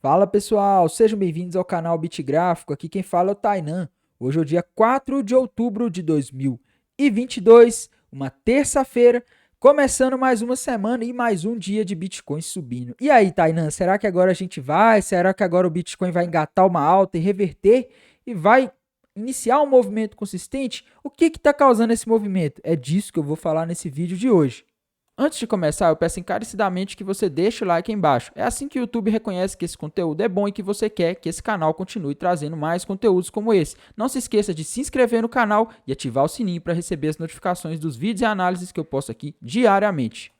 Fala pessoal, sejam bem-vindos ao canal Bitgráfico. Aqui quem fala é o Tainan. Hoje é o dia 4 de outubro de 2022, uma terça-feira, começando mais uma semana e mais um dia de Bitcoin subindo. E aí, Tainan, será que agora a gente vai? Será que agora o Bitcoin vai engatar uma alta e reverter e vai iniciar um movimento consistente? O que está causando esse movimento? É disso que eu vou falar nesse vídeo de hoje. Antes de começar, eu peço encarecidamente que você deixe o like aí embaixo. É assim que o YouTube reconhece que esse conteúdo é bom e que você quer que esse canal continue trazendo mais conteúdos como esse. Não se esqueça de se inscrever no canal e ativar o sininho para receber as notificações dos vídeos e análises que eu posto aqui diariamente.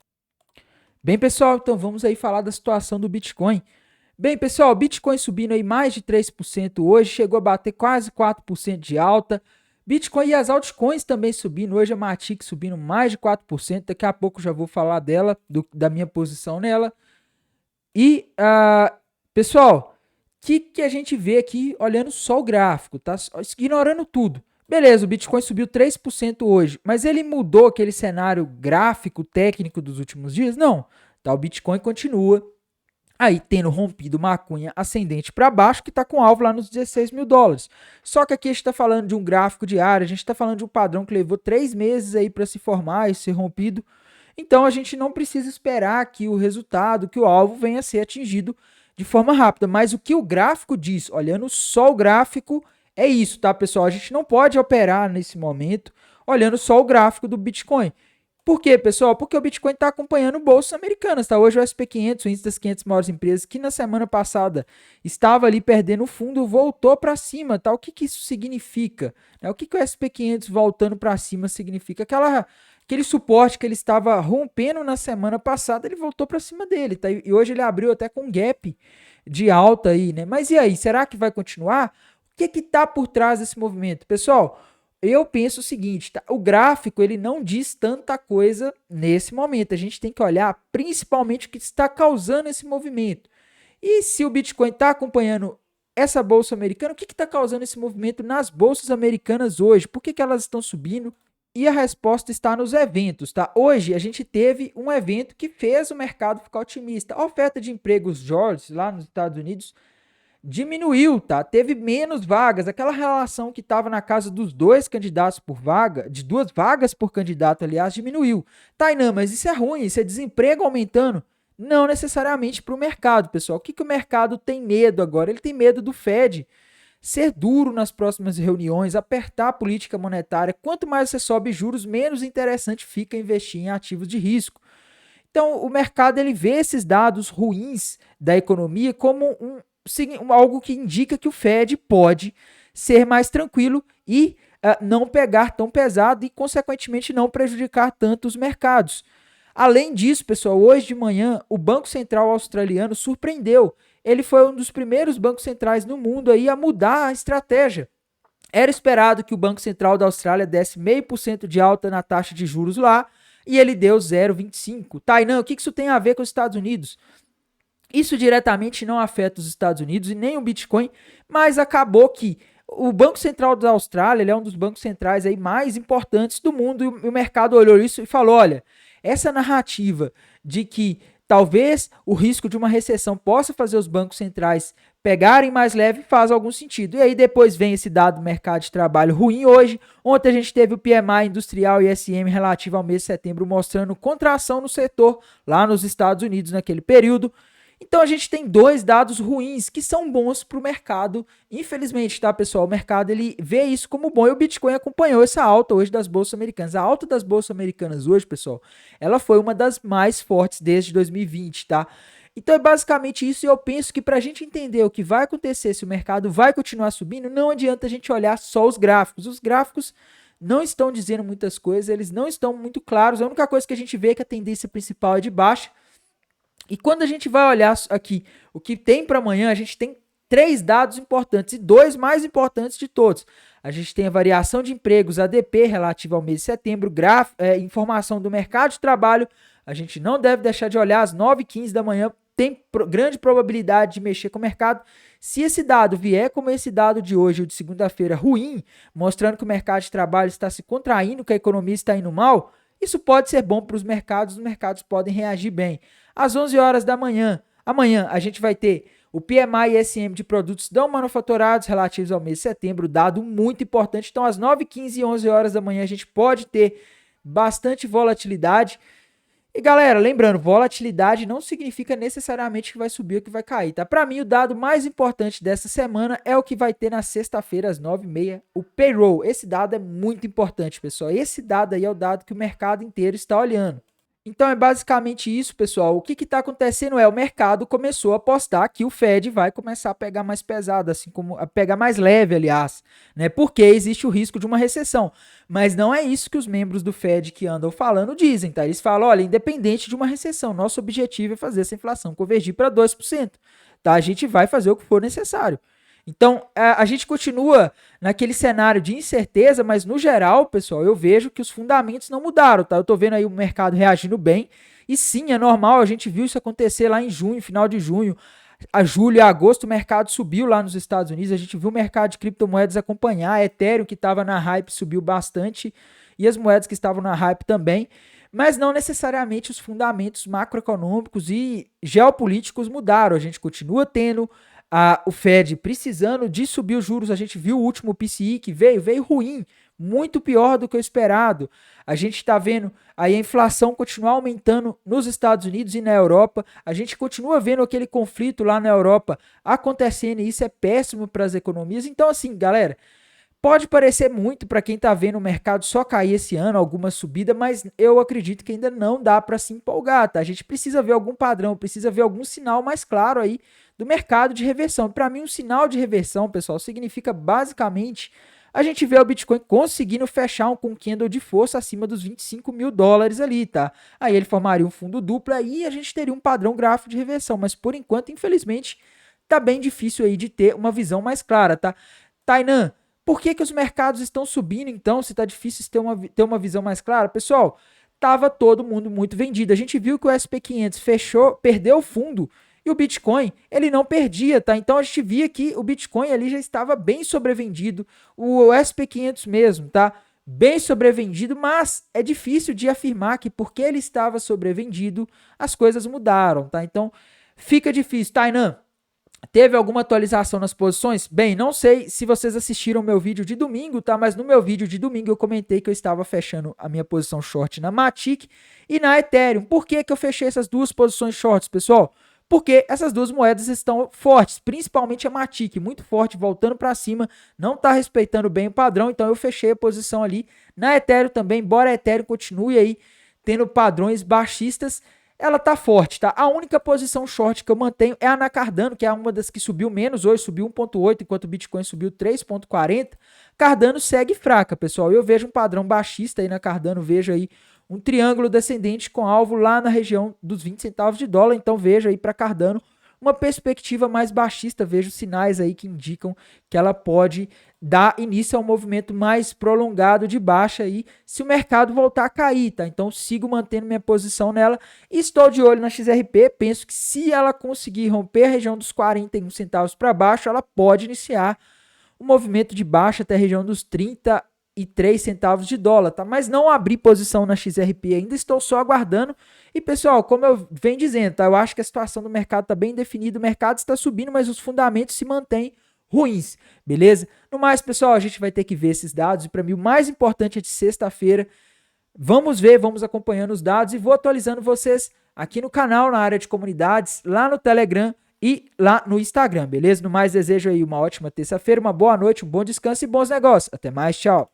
Bem, pessoal, então vamos aí falar da situação do Bitcoin. Bem, pessoal, o Bitcoin subindo aí mais de 3% hoje, chegou a bater quase 4% de alta. Bitcoin e as altcoins também subindo. Hoje a Matic subindo mais de 4%. Daqui a pouco já vou falar dela, da minha posição nela. E, pessoal, o que a gente vê aqui olhando só o gráfico, tá? Ignorando tudo. Beleza, o Bitcoin subiu 3% hoje, mas ele mudou aquele cenário gráfico, técnico dos últimos dias? Não. Tá, o Bitcoin continua aí tendo rompido uma cunha ascendente para baixo, que está com alvo lá nos 16 mil dólares. Só que aqui a gente está falando de um gráfico diário, a gente está falando de um padrão que levou 3 meses aí para se formar e ser rompido. Então a gente não precisa esperar que o resultado, que o alvo venha a ser atingido de forma rápida. Mas o que o gráfico diz, olhando só o gráfico, é isso, tá, pessoal? A gente não pode operar nesse momento olhando só o gráfico do Bitcoin. Por quê, pessoal? Porque o Bitcoin está acompanhando bolsas americanas, tá? Hoje o SP500, o índice das 500 maiores empresas, que na semana passada estava ali perdendo o fundo, voltou para cima, tá? O que isso significa? O que o SP500 voltando para cima significa? Aquele suporte que ele estava rompendo na semana passada, ele voltou para cima dele, tá? E hoje ele abriu até com um gap de alta aí, né? Mas e aí, será que vai continuar? O que está por trás desse movimento? Pessoal, eu penso o seguinte, tá? O gráfico ele não diz tanta coisa nesse momento. A gente tem que olhar principalmente o que está causando esse movimento. E se o Bitcoin está acompanhando essa bolsa americana, o que está causando esse movimento nas bolsas americanas hoje? Por que elas estão subindo? E a resposta está nos eventos, tá? Hoje a gente teve um evento que fez o mercado ficar otimista. A oferta de empregos George lá nos Estados Unidos diminuiu, tá? Teve menos vagas. Aquela relação que estava na casa dos dois candidatos por vaga, de 2 vagas por candidato, aliás, diminuiu. Tainan, mas isso é ruim, isso é desemprego aumentando. Não necessariamente para o mercado, pessoal. O que o mercado tem medo agora? Ele tem medo do Fed ser duro nas próximas reuniões, apertar a política monetária. Quanto mais você sobe juros, menos interessante fica investir em ativos de risco. Então, o mercado ele vê esses dados ruins da economia como algo que indica que o Fed pode ser mais tranquilo e não pegar tão pesado e, consequentemente, não prejudicar tanto os mercados. Além disso, pessoal, hoje de manhã o Banco Central australiano surpreendeu. Ele foi um dos primeiros bancos centrais no mundo aí a mudar a estratégia. Era esperado que o Banco Central da Austrália desse 0,5% de alta na taxa de juros lá, e ele deu 0,25%. Tainan, o que isso tem a ver com os Estados Unidos? Isso diretamente não afeta os Estados Unidos e nem o Bitcoin, mas acabou que o Banco Central da Austrália ele é um dos bancos centrais aí mais importantes do mundo, e o mercado olhou isso e falou, olha, essa narrativa de que talvez o risco de uma recessão possa fazer os bancos centrais pegarem mais leve faz algum sentido. E aí depois vem esse dado do mercado de trabalho ruim hoje. Ontem a gente teve o PMI industrial e ISM relativo ao mês de setembro mostrando contração no setor lá nos Estados Unidos naquele período. Então a gente tem dois dados ruins que são bons para o mercado. Infelizmente, tá, pessoal? O mercado ele vê isso como bom e o Bitcoin acompanhou essa alta hoje das bolsas americanas. A alta das bolsas americanas hoje, pessoal, ela foi uma das mais fortes desde 2020, tá? Então é basicamente isso e eu penso que para a gente entender o que vai acontecer, se o mercado vai continuar subindo, não adianta a gente olhar só os gráficos. Os gráficos não estão dizendo muitas coisas, eles não estão muito claros. A única coisa que a gente vê é que a tendência principal é de baixa. E quando a gente vai olhar aqui o que tem para amanhã, a gente tem 3 dados importantes e 2 mais importantes de todos. A gente tem a variação de empregos ADP relativa ao mês de setembro, informação do mercado de trabalho. A gente não deve deixar de olhar às 9h15 da manhã, tem grande probabilidade de mexer com o mercado. Se esse dado vier como esse dado de hoje, o de segunda-feira, ruim, mostrando que o mercado de trabalho está se contraindo, que a economia está indo mal, isso pode ser bom para os mercados podem reagir bem. Às 11 horas da manhã, amanhã a gente vai ter O PMI e SM de produtos não manufaturados relativos ao mês de setembro, dado muito importante. Então, às 9h15 e 11 horas da manhã, a gente pode ter bastante volatilidade. E galera, lembrando, volatilidade não significa necessariamente que vai subir ou que vai cair, tá? Para mim, o dado mais importante dessa semana é o que vai ter na sexta-feira, às 9h30, o payroll. Esse dado é muito importante, pessoal. Esse dado aí é o dado que o mercado inteiro está olhando. Então é basicamente isso, pessoal. O que está acontecendo é o mercado começou a apostar que o Fed vai começar a pegar mais pesado, assim como a pegar mais leve, aliás, né? Porque existe o risco de uma recessão. Mas não é isso que os membros do Fed que andam falando dizem, tá? Eles falam, olha, independente de uma recessão, nosso objetivo é fazer essa inflação convergir para 2%, tá? A gente vai fazer o que for necessário. Então, a gente continua naquele cenário de incerteza, mas no geral, pessoal, eu vejo que os fundamentos não mudaram, tá? Eu tô vendo aí o mercado reagindo bem, e sim, é normal, a gente viu isso acontecer lá em junho, final de junho, a julho e agosto, o mercado subiu lá nos Estados Unidos, a gente viu o mercado de criptomoedas acompanhar, a Ethereum que estava na hype subiu bastante, e as moedas que estavam na hype também, mas não necessariamente os fundamentos macroeconômicos e geopolíticos mudaram, a gente continua tendo o Fed precisando de subir os juros. A gente viu o último PCI que veio ruim, muito pior do que o esperado. A gente está vendo aí a inflação continuar aumentando nos Estados Unidos e na Europa. A gente continua vendo aquele conflito lá na Europa acontecendo e isso é péssimo para as economias. Então, assim, galera, pode parecer muito para quem está vendo o mercado só cair esse ano, alguma subida, mas eu acredito que ainda não dá para se empolgar, tá? A gente precisa ver algum padrão, precisa ver algum sinal mais claro aí do mercado de reversão. Para mim, um sinal de reversão, pessoal, significa basicamente a gente vê o Bitcoin conseguindo fechar com um candle de força acima dos $25.000 ali, tá? Aí ele formaria um fundo duplo, aí a gente teria um padrão gráfico de reversão, mas por enquanto, infelizmente, tá bem difícil aí de ter uma visão mais clara, tá? Tainan, por que os mercados estão subindo então, se tá difícil ter uma visão mais clara? Pessoal, tava todo mundo muito vendido. A gente viu que o SP500 fechou, perdeu o fundo, e o Bitcoin, ele não perdia, tá? Então a gente via que o Bitcoin ali já estava bem sobrevendido, o SP500 mesmo, tá? Bem sobrevendido, mas é difícil de afirmar que porque ele estava sobrevendido, as coisas mudaram, tá? Então fica difícil. Tainan, teve alguma atualização nas posições? Bem, não sei se vocês assistiram o meu vídeo de domingo, tá? Mas no meu vídeo de domingo eu comentei que eu estava fechando a minha posição short na Matic e na Ethereum. Por que eu fechei essas duas posições shorts, pessoal? Porque essas duas moedas estão fortes, principalmente a Matic, muito forte, voltando para cima, não está respeitando bem o padrão, então eu fechei a posição ali. Na Ethereum também, embora a Ethereum continue aí tendo padrões baixistas, ela tá forte, tá? A única posição short que eu mantenho é a na Cardano, que é uma das que subiu menos hoje, subiu 1,8, enquanto o Bitcoin subiu 3,40. Cardano segue fraca, pessoal. Eu vejo um padrão baixista aí na Cardano, vejo aí um triângulo descendente com alvo lá na região dos 20 centavos de dólar. Então vejo aí para Cardano uma perspectiva mais baixista. Vejo sinais aí que indicam que ela pode dar início a um movimento mais prolongado de baixa aí se o mercado voltar a cair, tá? Então sigo mantendo minha posição nela e estou de olho na XRP. Penso que se ela conseguir romper a região dos 41 centavos para baixo, ela pode iniciar um movimento de baixa até a região dos 33 centavos de dólar, tá? Mas não abri posição na XRP ainda, estou só aguardando. E pessoal, como eu venho dizendo, tá? Eu acho que a situação do mercado está bem definida, o mercado está subindo, mas os fundamentos se mantêm ruins, beleza? No mais, pessoal, a gente vai ter que ver esses dados e para mim o mais importante é de sexta-feira. Vamos ver, vamos acompanhando os dados e vou atualizando vocês aqui no canal, na área de comunidades, lá no Telegram e lá no Instagram, beleza? No mais, desejo aí uma ótima terça-feira, uma boa noite, um bom descanso e bons negócios. Até mais, tchau!